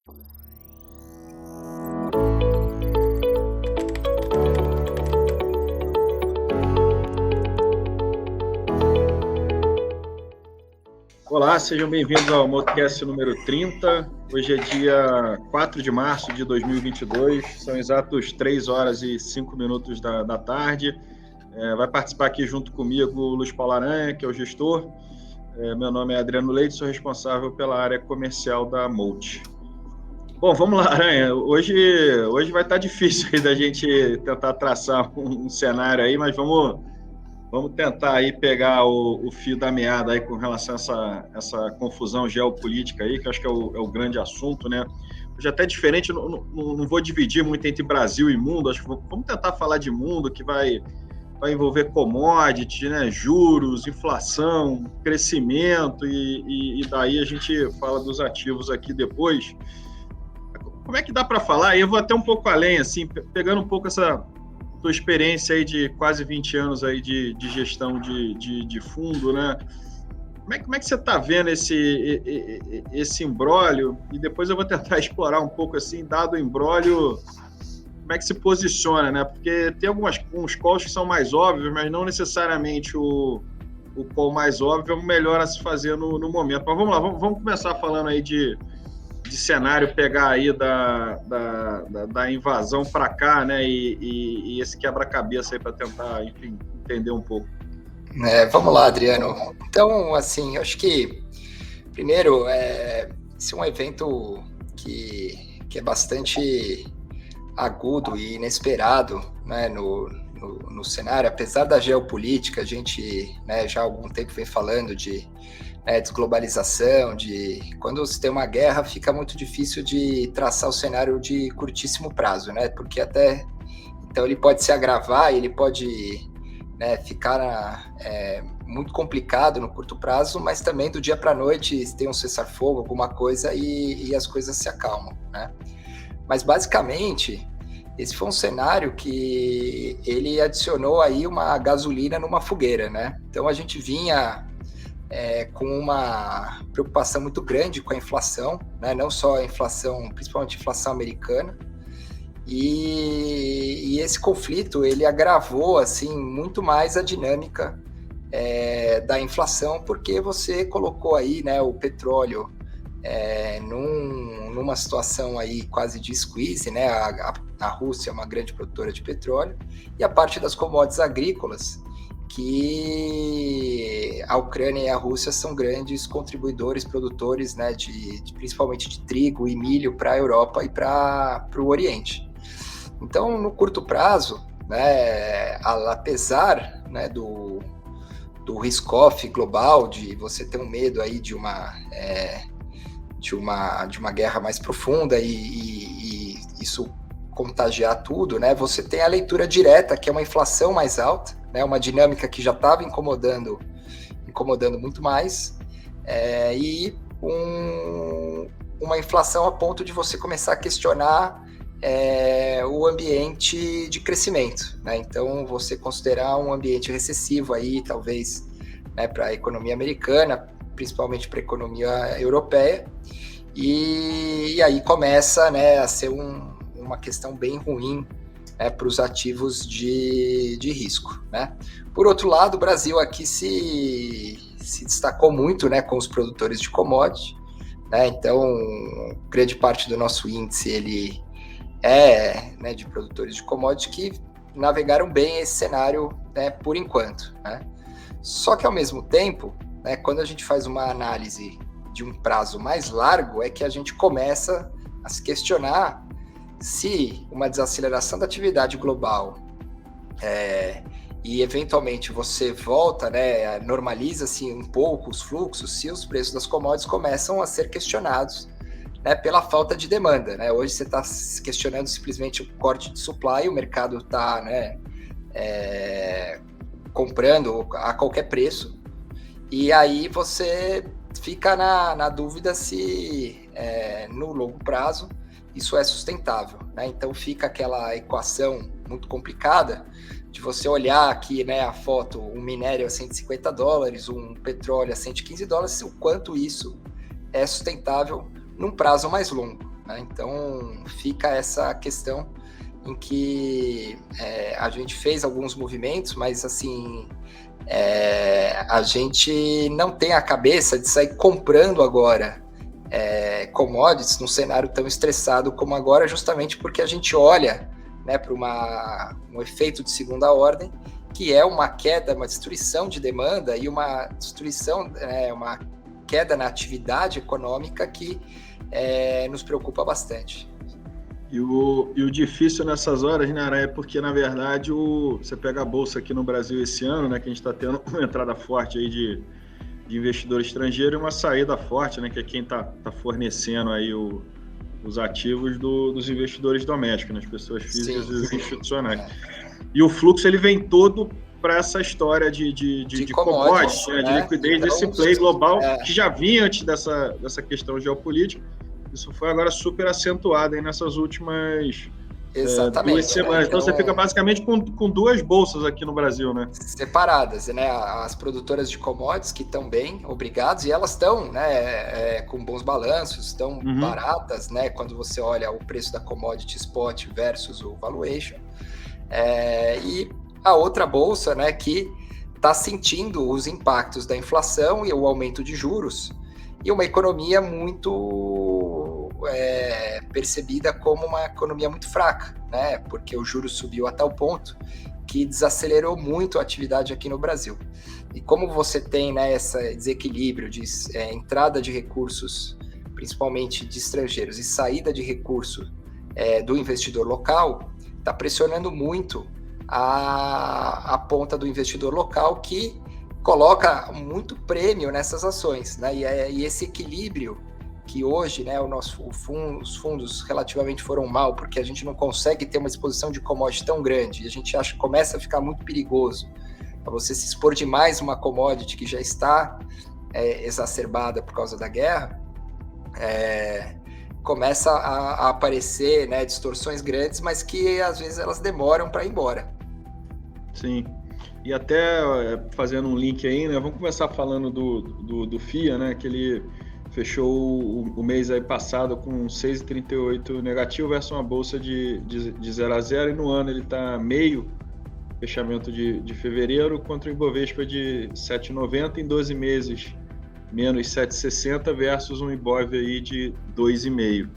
Olá, sejam bem-vindos ao Motocast número 30. Hoje é dia 4 de março de 2022, são exatos 3 horas e 5 minutos da tarde. Vai participar aqui junto comigo o Luiz Paulo Aranha, que é o gestor. Meu nome é Adriano Leite, sou responsável pela área comercial da Molt. Bom, vamos lá, Aranha. Hoje vai estar difícil aí da gente tentar traçar um cenário aí, mas vamos tentar aí pegar o fio da meada aí com relação a essa confusão geopolítica aí, que eu acho que é o grande assunto, né? Hoje até diferente, não vou dividir muito entre Brasil e mundo, acho que vamos tentar falar de mundo, que vai envolver commodity, né? Juros, inflação, crescimento, e daí a gente fala dos ativos aqui depois. Como é que dá para falar? Eu vou até um pouco além, assim, pegando um pouco essa tua experiência aí de quase 20 anos aí de gestão de fundo, né? Como é que você está vendo esse imbróglio? E depois eu vou tentar explorar um pouco assim, dado o imbróglio, como é que se posiciona, né? Porque tem uns calls que são mais óbvios, mas não necessariamente o call mais óbvio é o melhor a se fazer no momento. Mas vamos lá, vamos começar falando aí de cenário, pegar aí da invasão para cá, né, e esse quebra-cabeça aí para tentar, enfim, entender um pouco. Vamos lá, Adriano. Então, assim, eu acho que, primeiro, esse é um evento que é bastante agudo e inesperado, né, no cenário. Apesar da geopolítica, a gente, né, já há algum tempo vem falando de desglobalização, quando se tem uma guerra, fica muito difícil de traçar o cenário de curtíssimo prazo, né? Porque então ele pode se agravar, ele pode, né, ficar muito complicado no curto prazo, mas também do dia para a noite tem um cessar-fogo, alguma coisa, e as coisas se acalmam, né? Mas basicamente esse foi um cenário que ele adicionou aí uma gasolina numa fogueira, né? Então a gente vinha com uma preocupação muito grande com a inflação, né? Não só a inflação, principalmente a inflação americana, e esse conflito ele agravou assim muito mais a dinâmica da inflação, porque você colocou aí, né, o petróleo numa situação aí quase de squeeze, né? A Rússia é uma grande produtora de petróleo, e a parte das commodities agrícolas, que a Ucrânia e a Rússia são grandes contribuidores, produtores, né, principalmente de trigo e milho para a Europa e para o Oriente. Então, no curto prazo, né, apesar, né, do risk-off global, de você ter um medo aí de uma guerra mais profunda e isso contagiar tudo, né? Você tem a leitura direta, que é uma inflação mais alta, né? Uma dinâmica que já estava incomodando muito mais, e uma inflação a ponto de você começar a questionar o ambiente de crescimento, né? Então, você considerar um ambiente recessivo aí, talvez, né, para a economia americana, principalmente para a economia europeia, e aí começa, né, a ser uma questão bem ruim para os ativos de risco, né? Por outro lado, o Brasil aqui se destacou muito, né, com os produtores de commodity, né? Então, grande parte do nosso índice ele né, de produtores de commodity que navegaram bem esse cenário, né, por enquanto, né? Só que, ao mesmo tempo, né, quando a gente faz uma análise de um prazo mais largo, é que a gente começa a se questionar se uma desaceleração da atividade global e eventualmente você volta, né, normaliza-se um pouco os fluxos, se os preços das commodities começam a ser questionados, né, pela falta de demanda, né? Hoje você está questionando simplesmente o corte de supply, o mercado está, né, comprando a qualquer preço, e aí você fica na dúvida se no longo prazo isso é sustentável, né? Então fica aquela equação muito complicada de você olhar aqui, né, a foto, um minério a $150, um petróleo a $115, o quanto isso é sustentável num prazo mais longo, né? Então fica essa questão em que a gente fez alguns movimentos, mas assim, a gente não tem a cabeça de sair comprando agora commodities num cenário tão estressado como agora, justamente porque a gente olha, né, para um efeito de segunda ordem, que é uma queda, uma destruição de demanda e uma destruição, uma queda na atividade econômica que nos preocupa bastante. E o difícil nessas horas, né, Ara, é porque, na verdade, você pega a Bolsa aqui no Brasil esse ano, né, que a gente está tendo uma entrada forte aí de investidor estrangeiro e uma saída forte, né, que é quem está fornecendo aí os ativos dos investidores domésticos, né, as pessoas físicas e institucionais. E o fluxo ele vem todo para essa história de commodities, né, de liquidez, então, desse play global que já vinha antes dessa questão geopolítica. Isso foi agora super acentuado aí nessas últimas 2 semanas. Né? Então você fica basicamente com 2 bolsas aqui no Brasil, né? Separadas, né? As produtoras de commodities que estão bem, obrigados, e elas estão, né, com bons balanços, estão baratas, né? Quando você olha o preço da commodity spot versus o valuation. E a outra bolsa, né, que está sentindo os impactos da inflação e o aumento de juros, e uma economia muito percebida como uma economia muito fraca, né? Porque o juros subiu a tal ponto que desacelerou muito a atividade aqui no Brasil. E como você tem, né, esse desequilíbrio de entrada de recursos, principalmente de estrangeiros, e saída de recurso do investidor local, está pressionando muito a ponta do investidor local, que coloca muito prêmio nessas ações, né? E esse equilíbrio que hoje, né, os fundos relativamente foram mal, porque a gente não consegue ter uma exposição de commodity tão grande, e a gente acha que começa a ficar muito perigoso para você se expor demais uma commodity que já está exacerbada por causa da guerra, começa a aparecer, né, distorções grandes, mas que às vezes elas demoram para ir embora. Sim. E até fazendo um link aí, né? Vamos começar falando do FIA, né? Que ele fechou o mês aí passado com 6,38 negativo versus uma bolsa de 0 a 0, e no ano ele está meio fechamento de fevereiro contra o Ibovespa de 7,90 em 12 meses, menos 7,60 versus um Ibov aí de 2,5.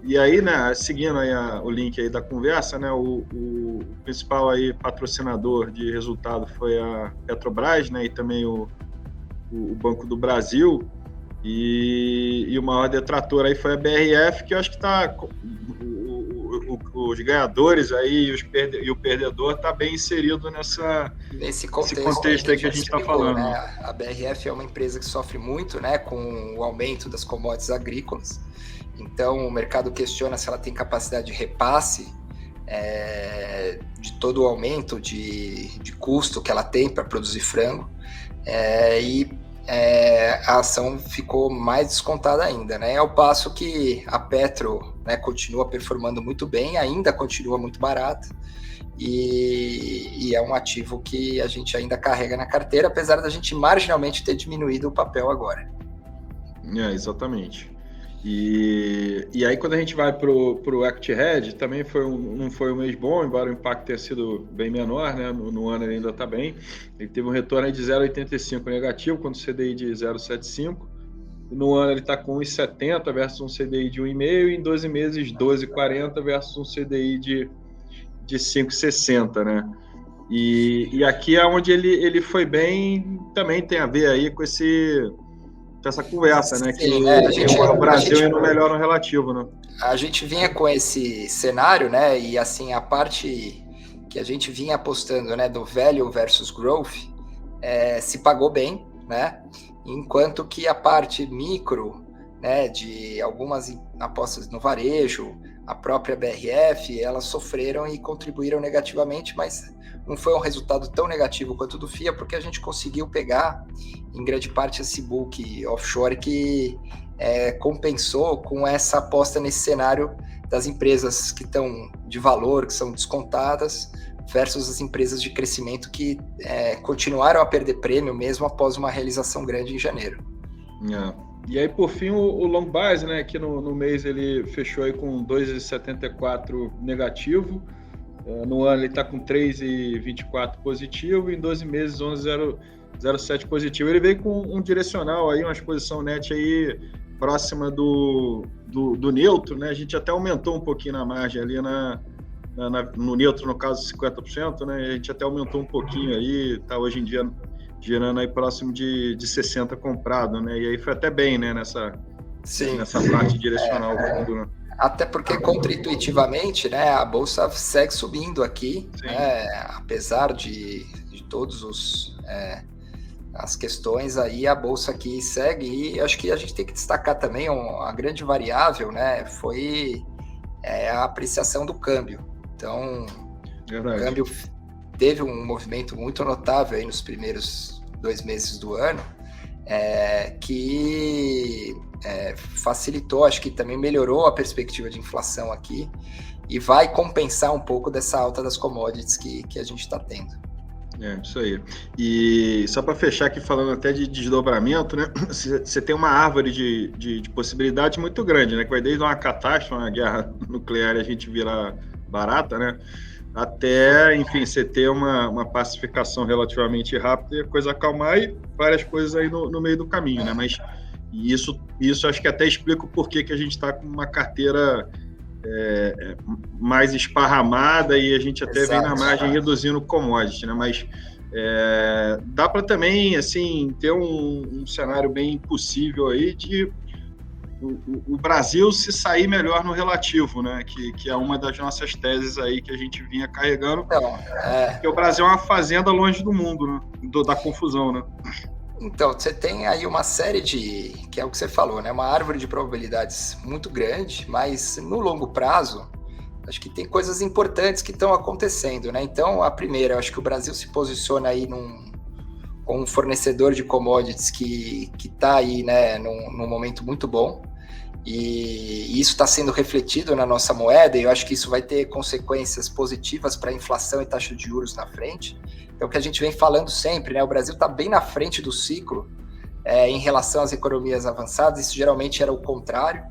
E aí, né, seguindo aí o link aí da conversa, né, o principal aí patrocinador de resultado foi a Petrobras, né, e também o Banco do Brasil, e o maior detrator aí foi a BRF, que eu acho que está os ganhadores aí e o perdedor está bem inserido nesse contexto aí que a gente está falando. Né? A BRF é uma empresa que sofre muito, né, com o aumento das commodities agrícolas. Então, o mercado questiona se ela tem capacidade de repasse de todo o aumento de custo que ela tem para produzir frango, a ação ficou mais descontada ainda, né? Ao passo que a Petro, né, continua performando muito bem, ainda continua muito barata, e é um ativo que a gente ainda carrega na carteira, apesar da gente marginalmente ter diminuído o papel agora. Exatamente. E aí, quando a gente vai para o Equity Hedge, também não foi um mês bom, embora o impacto tenha sido bem menor, né? No ano ele ainda está bem. Ele teve um retorno aí de 0,85 negativo, quando o CDI de 0,75. E no ano ele está com 1,70 versus um CDI de 1,5, e em 12 meses 12,40 versus um CDI de 5,60, né? E aqui é onde ele foi bem, também tem a ver aí com essa conversa, né? Sim, que o Brasil indo melhor no relativo, né? A gente vinha com esse cenário, né? E assim, a parte que a gente vinha apostando, né, do value versus growth, se pagou bem, né? Enquanto que a parte micro, né, de algumas apostas no varejo, a própria BRF, elas sofreram e contribuíram negativamente, mas não foi um resultado tão negativo quanto o do FIA, porque a gente conseguiu pegar, em grande parte, esse book offshore que compensou com essa aposta nesse cenário das empresas que estão de valor, que são descontadas, versus as empresas de crescimento que continuaram a perder prêmio mesmo após uma realização grande em janeiro. E aí, por fim, o long base, né, que no mês ele fechou aí com 2,74 negativo, no ano ele está com 3,24 positivo, e em 12 meses 11,07 positivo. Ele veio com um direcional aí, uma exposição net aí próxima do neutro, né? A gente até aumentou um pouquinho na margem ali no neutro, no caso 50%, né? A gente até aumentou um pouquinho aí, tá hoje em dia girando aí próximo de 60 comprado, né? E aí foi até bem, né, nessa parte direcional. Até porque, contra-intuitivamente, né, a Bolsa segue subindo aqui, né, apesar de todos as questões aí, a Bolsa aqui segue, e acho que a gente tem que destacar também a grande variável, né, foi a apreciação do câmbio. Então, verdade. O câmbio teve um movimento muito notável aí nos primeiros 2 meses do ano, que facilitou, acho que também melhorou a perspectiva de inflação aqui e vai compensar um pouco dessa alta das commodities que a gente está tendo. Isso aí. E só para fechar aqui, falando até de desdobramento, né? Você tem uma árvore de possibilidades muito grande, né? Que vai desde uma catástrofe, uma guerra nuclear, a gente virar barata, né? Até, enfim, você ter uma pacificação relativamente rápida e a coisa acalmar, e várias coisas aí no meio do caminho, né? Mas isso acho que até explica o porquê que a gente está com uma carteira mais esparramada, e a gente até vem na margem reduzindo o commodity, né? Mas dá para também, assim, ter um cenário bem possível aí de o Brasil se sair melhor no relativo, né? Que é uma das nossas teses aí que a gente vinha carregando. Porque o Brasil é uma fazenda longe do mundo, né? Da confusão, né? Então, você tem aí uma série que é o que você falou, né? Uma árvore de probabilidades muito grande, mas no longo prazo, acho que tem coisas importantes que estão acontecendo, né? Então, a primeira, eu acho que o Brasil se posiciona aí como um fornecedor de commodities que está aí, né, num momento muito bom. E isso está sendo refletido na nossa moeda, e eu acho que isso vai ter consequências positivas para a inflação e taxa de juros na frente. É o que a gente vem falando sempre, né? O Brasil está bem na frente do ciclo em relação às economias avançadas, isso geralmente era o contrário.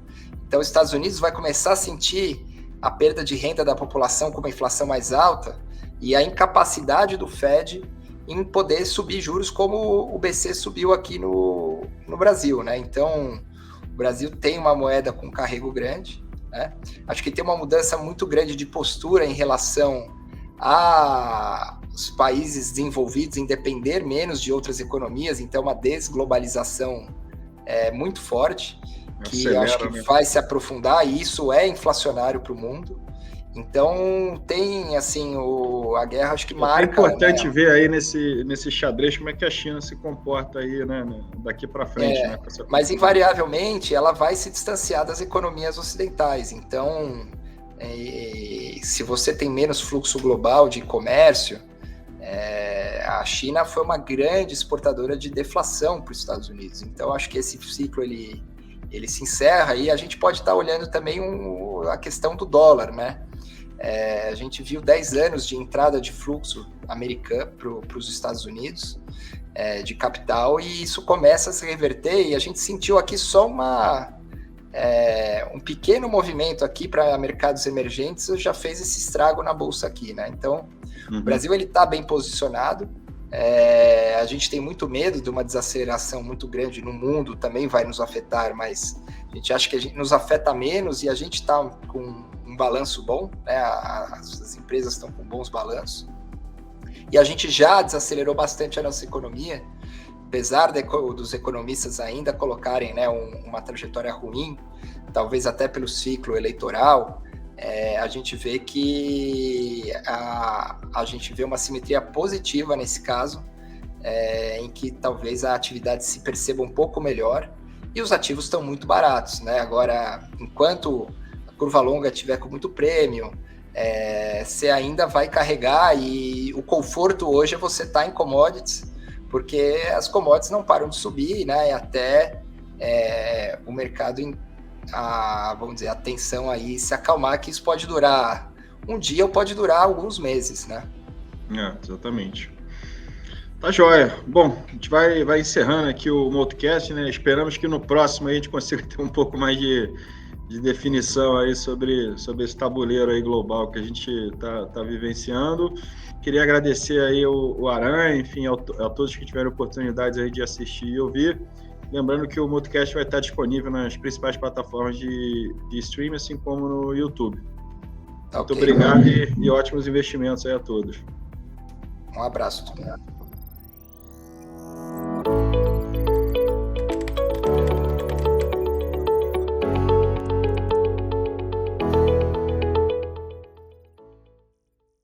Então, os Estados Unidos vai começar a sentir a perda de renda da população com uma inflação mais alta e a incapacidade do Fed em poder subir juros como o BC subiu aqui no Brasil, né? Então, o Brasil tem uma moeda com carrego grande, né? Acho que tem uma mudança muito grande de postura em relação aos países desenvolvidos em depender menos de outras economias, então uma desglobalização muito forte, que acelera, acho que vai se aprofundar, e isso é inflacionário para o mundo. Então tem, assim, a guerra acho que marca... É importante, né, ver aí nesse xadrez como é que a China se comporta aí, né, daqui para frente. Né, mas invariavelmente ela vai se distanciar das economias ocidentais. Então, se você tem menos fluxo global de comércio, a China foi uma grande exportadora de deflação para os Estados Unidos. Então, acho que esse ciclo ele se encerra, e a gente pode estar olhando também a questão do dólar, né? A gente viu 10 anos de entrada de fluxo americano para os Estados Unidos, de capital, e isso começa a se reverter, e a gente sentiu aqui só um pequeno movimento aqui para mercados emergentes, já fez esse estrago na bolsa aqui, né? Então, o Brasil está bem posicionado. A gente tem muito medo de uma desaceleração muito grande no mundo, também vai nos afetar, mas a gente acha que nos afeta menos, e a gente está com um balanço bom, né? As empresas estão com bons balanços, e a gente já desacelerou bastante a nossa economia, apesar dos economistas ainda colocarem, né, uma trajetória ruim, talvez até pelo ciclo eleitoral. A gente vê que a gente vê uma simetria positiva nesse caso, em que talvez a atividade se perceba um pouco melhor, e os ativos estão muito baratos, né? Agora, enquanto a curva longa estiver com muito prêmio, você ainda vai carregar, e o conforto hoje é você estar em commodities, porque as commodities não param de subir, né? E até o mercado, vamos dizer, a tensão aí se acalmar, que isso pode durar um dia ou pode durar alguns meses, né? Exatamente. Tá joia. Bom, a gente vai encerrando aqui o Motocast, né? Esperamos que no próximo aí a gente consiga ter um pouco mais de definição aí sobre esse tabuleiro aí global que a gente tá vivenciando. Queria agradecer aí o Aranha, enfim, a todos que tiveram oportunidades aí de assistir e ouvir. Lembrando que o Motocast vai estar disponível nas principais plataformas de streaming, assim como no YouTube. Muito obrigado e ótimos investimentos aí a todos. Um abraço.